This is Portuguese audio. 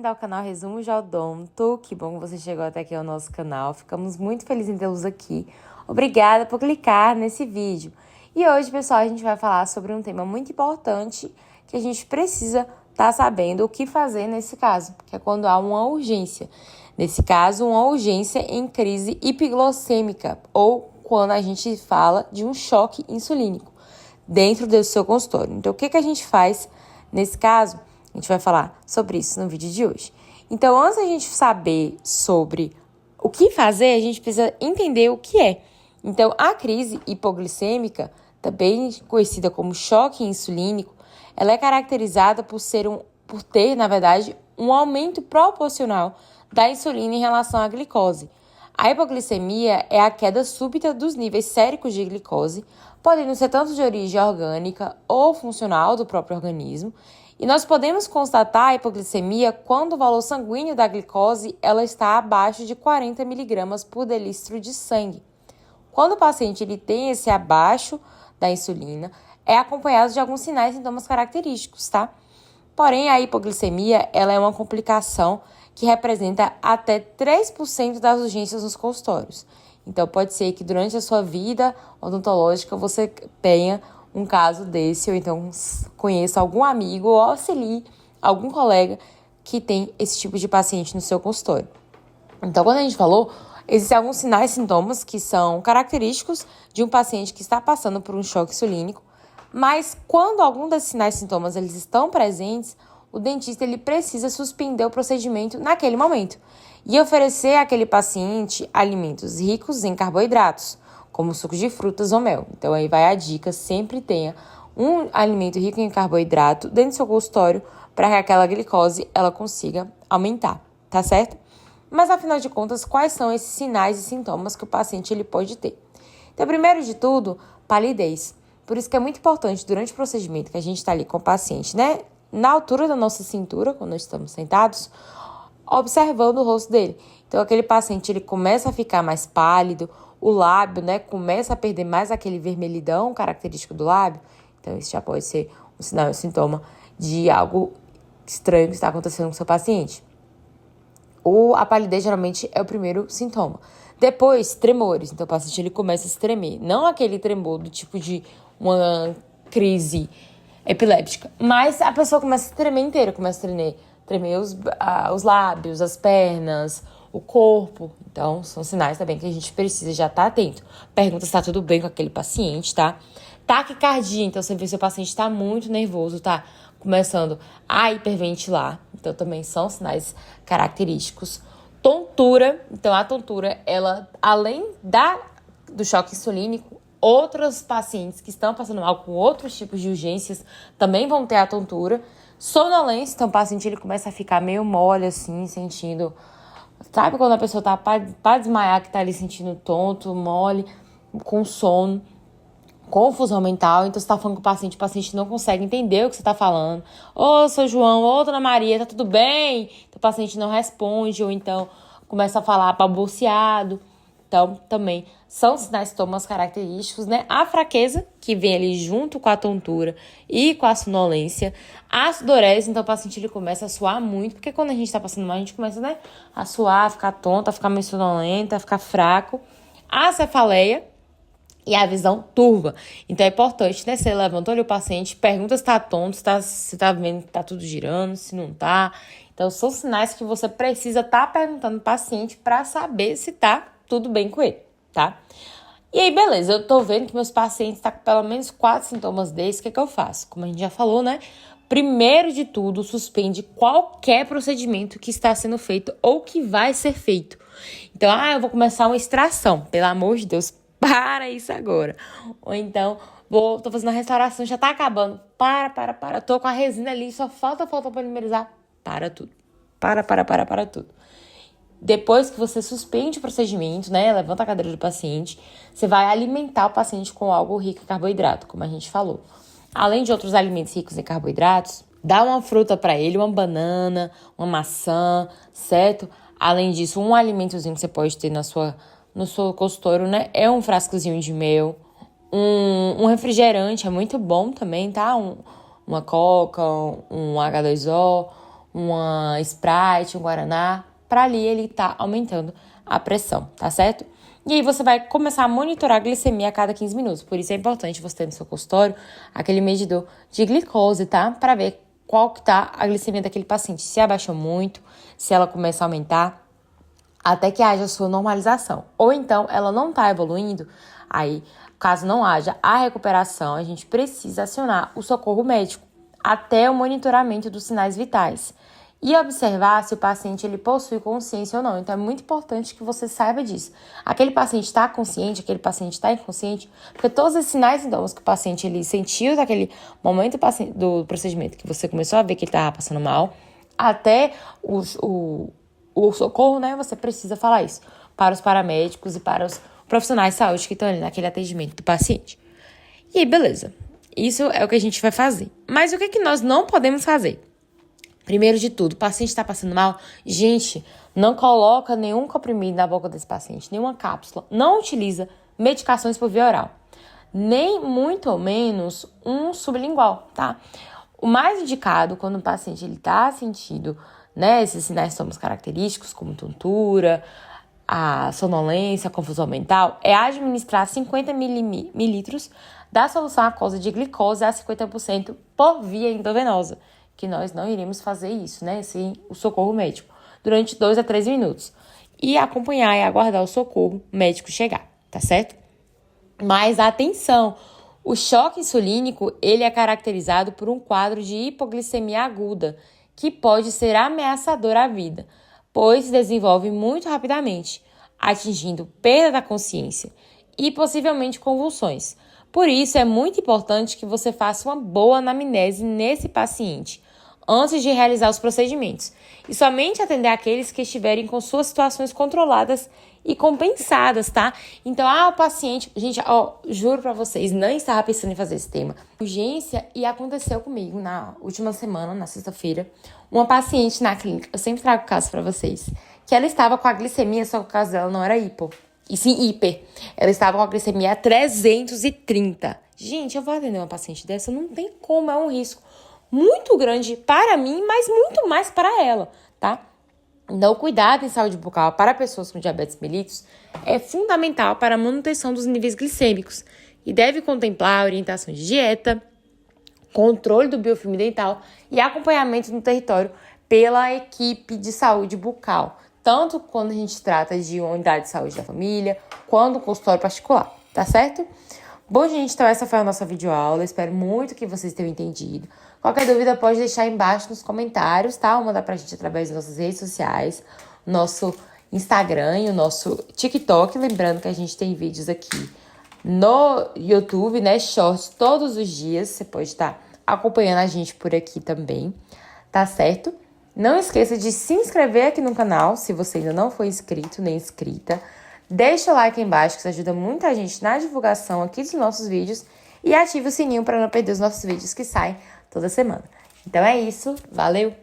bem-vindo ao canal Resumo de Odonto. Que bom que você chegou até aqui ao nosso canal. Ficamos muito felizes em tê-los aqui. Obrigada por clicar nesse vídeo. E hoje, pessoal, a gente vai falar sobre um tema muito importante que a gente precisa estar sabendo o que fazer nesse caso, que é quando há uma urgência. Nesse caso, uma urgência em crise hipoglicêmica ou quando a gente fala de um choque insulínico dentro do seu consultório. Então, o que a gente faz nesse caso? A gente vai falar sobre isso no vídeo de hoje. Então, antes da gente saber sobre o que fazer, a gente precisa entender o que é. Então, a crise hipoglicêmica, também conhecida como choque insulínico, ela é caracterizada por ter, na verdade, um aumento proporcional da insulina em relação à glicose. A hipoglicemia é a queda súbita dos níveis séricos de glicose, podendo ser tanto de origem orgânica ou funcional do próprio organismo. E nós podemos constatar a hipoglicemia quando o valor sanguíneo da glicose ela está abaixo de 40 mg por delitro de sangue. Quando o paciente ele tem esse abaixo da insulina, é acompanhado de alguns sinais e sintomas característicos, tá? Porém, a hipoglicemia ela é uma complicação que representa até 3% das urgências nos consultórios. Então, pode ser que durante a sua vida odontológica você tenha um caso desse, ou então conheça algum amigo ou auxilie algum colega que tem esse tipo de paciente no seu consultório. Então, quando a gente falou, existem alguns sinais e sintomas que são característicos de um paciente que está passando por um choque insulínico, mas quando algum desses sinais e sintomas eles estão presentes, o dentista ele precisa suspender o procedimento naquele momento e oferecer àquele paciente alimentos ricos em carboidratos, como suco de frutas ou mel. Então, aí vai a dica, sempre tenha um alimento rico em carboidrato dentro do seu consultório para que aquela glicose ela consiga aumentar, tá certo? Mas, afinal de contas, quais são esses sinais e sintomas que o paciente ele pode ter? Então, primeiro de tudo, palidez. Por isso que é muito importante, durante o procedimento, que a gente está ali com o paciente, né? Na altura da nossa cintura, quando nós estamos sentados, observando o rosto dele. Então, aquele paciente ele começa a ficar mais pálido, o lábio, né, começa a perder mais aquele vermelhidão característico do lábio. Então, isso já pode ser um sinal e um sintoma de algo estranho que está acontecendo com o seu paciente. A palidez geralmente é o primeiro sintoma. Depois, tremores. Então, o paciente ele começa a se tremer. Não aquele tremor do tipo de uma crise epiléptica, mas a pessoa começa a tremer inteira, começa a tremer os lábios, as pernas, o corpo. Então, são sinais também que a gente precisa já estar atento. Pergunta se está tudo bem com aquele paciente, tá? Taquicardia. Então, você vê que seu paciente está muito nervoso, tá começando a hiperventilar. Então, também são sinais característicos. Tontura. Então, a tontura, ela, além do choque insulínico, outros pacientes que estão passando mal com outros tipos de urgências também vão ter a tontura. Sonolência. Então, o paciente ele começa a ficar meio mole, assim, sentindo... Sabe quando a pessoa tá para desmaiar, que tá ali sentindo tonto, mole, com sono, confusão mental. Então, você tá falando com o paciente não consegue entender o que você tá falando. Ô, seu João, ô, dona Maria, tá tudo bem? Então, o paciente não responde, ou então começa a falar balbuciado. Então, também são sinais e sintomas característicos, né? A fraqueza, que vem ali junto com a tontura e com a sonolência. A sudorese, então o paciente ele começa a suar muito, porque quando a gente tá passando mal, a gente começa, né, a suar, a ficar tonto, a ficar meio sonolenta, a ficar fraco. A cefaleia e a visão turva. Então é importante, né? Você levanta, olha o paciente, pergunta se tá tonto, se tá vendo que tá tudo girando, se não tá. Então são sinais que você precisa estar perguntando pro paciente para saber se tá tudo bem com ele, tá? E aí, beleza, eu tô vendo que meus pacientes estão com pelo menos 4 sintomas desses, o que eu faço? Como a gente já falou, né? Primeiro de tudo, suspende qualquer procedimento que está sendo feito ou que vai ser feito. Então, eu vou começar uma extração, pelo amor de Deus, para isso agora. Ou então, tô fazendo a restauração, já tá acabando, para, tô com a resina ali, só falta polimerizar, para tudo. Para tudo. Depois que você suspende o procedimento, né, levanta a cadeira do paciente, você vai alimentar o paciente com algo rico em carboidrato, como a gente falou. Além de outros alimentos ricos em carboidratos, dá uma fruta para ele, uma banana, uma maçã, certo? Além disso, um alimentozinho que você pode ter no seu consultório, né, é um frascozinho de mel, um refrigerante é muito bom também, tá? Uma coca, um H2O, uma Sprite, um Guaraná, para ali ele tá aumentando a pressão, tá certo? E aí você vai começar a monitorar a glicemia a cada 15 minutos. Por isso é importante você ter no seu consultório aquele medidor de glicose, tá? Para ver qual que tá a glicemia daquele paciente. Se abaixou muito, se ela começa a aumentar, até que haja a sua normalização. Ou então ela não tá evoluindo, aí caso não haja a recuperação, a gente precisa acionar o socorro médico até o monitoramento dos sinais vitais. E observar se o paciente ele possui consciência ou não. Então, é muito importante que você saiba disso. Aquele paciente está consciente, aquele paciente está inconsciente, porque todos os sinais e sintomas que o paciente ele sentiu daquele momento do procedimento que você começou a ver que ele estava passando mal, até o socorro, né? Você precisa falar isso para os paramédicos e para os profissionais de saúde que estão ali naquele atendimento do paciente. E aí, beleza. Isso é o que a gente vai fazer. Mas o que é que nós não podemos fazer? Primeiro de tudo, o paciente está passando mal, gente, não coloca nenhum comprimido na boca desse paciente, nenhuma cápsula, não utiliza medicações por via oral, nem muito menos um sublingual, tá? O mais indicado quando o paciente ele está sentindo, né, esses sinais sintomas característicos, como tontura, a sonolência, a confusão mental, é administrar 50 mililitros da solução aquosa de glicose a 50% por via endovenosa, que nós não iríamos fazer isso, né, sem o socorro médico, durante 2 a 3 minutos. E acompanhar e aguardar o socorro médico chegar, tá certo? Mas atenção, o choque insulínico, ele é caracterizado por um quadro de hipoglicemia aguda, que pode ser ameaçador à vida, pois se desenvolve muito rapidamente, atingindo perda da consciência e possivelmente convulsões. Por isso, é muito importante que você faça uma boa anamnese nesse paciente, antes de realizar os procedimentos, e somente atender aqueles que estiverem com suas situações controladas e compensadas, tá? Então, o paciente... Gente, juro pra vocês, não estava pensando em fazer esse tema. Urgência, e aconteceu comigo na última semana, na sexta-feira, uma paciente na clínica, eu sempre trago caso pra vocês, que ela estava com a glicemia, só que o caso dela não era hipo, e sim hiper. Ela estava com a glicemia 330. Gente, eu vou atender uma paciente dessa? Não tem como, é um risco muito grande para mim, mas muito mais para ela, tá? Então, o cuidado em saúde bucal para pessoas com diabetes mellitus é fundamental para a manutenção dos níveis glicêmicos e deve contemplar orientação de dieta, controle do biofilme dental e acompanhamento no território pela equipe de saúde bucal, tanto quando a gente trata de uma unidade de saúde da família, quanto um consultório particular, tá certo? Bom, gente, então essa foi a nossa videoaula. Espero muito que vocês tenham entendido. Qualquer dúvida pode deixar aí embaixo nos comentários, tá? Ou mandar pra gente através das nossas redes sociais, nosso Instagram e o nosso TikTok. Lembrando que a gente tem vídeos aqui no YouTube, né? Shorts todos os dias. Você pode estar acompanhando a gente por aqui também, tá certo? Não esqueça de se inscrever aqui no canal, se você ainda não foi inscrito nem inscrita. Deixa o like aí embaixo, que isso ajuda muito a gente na divulgação aqui dos nossos vídeos. E ative o sininho para não perder os nossos vídeos que saem toda semana. Então é isso, valeu!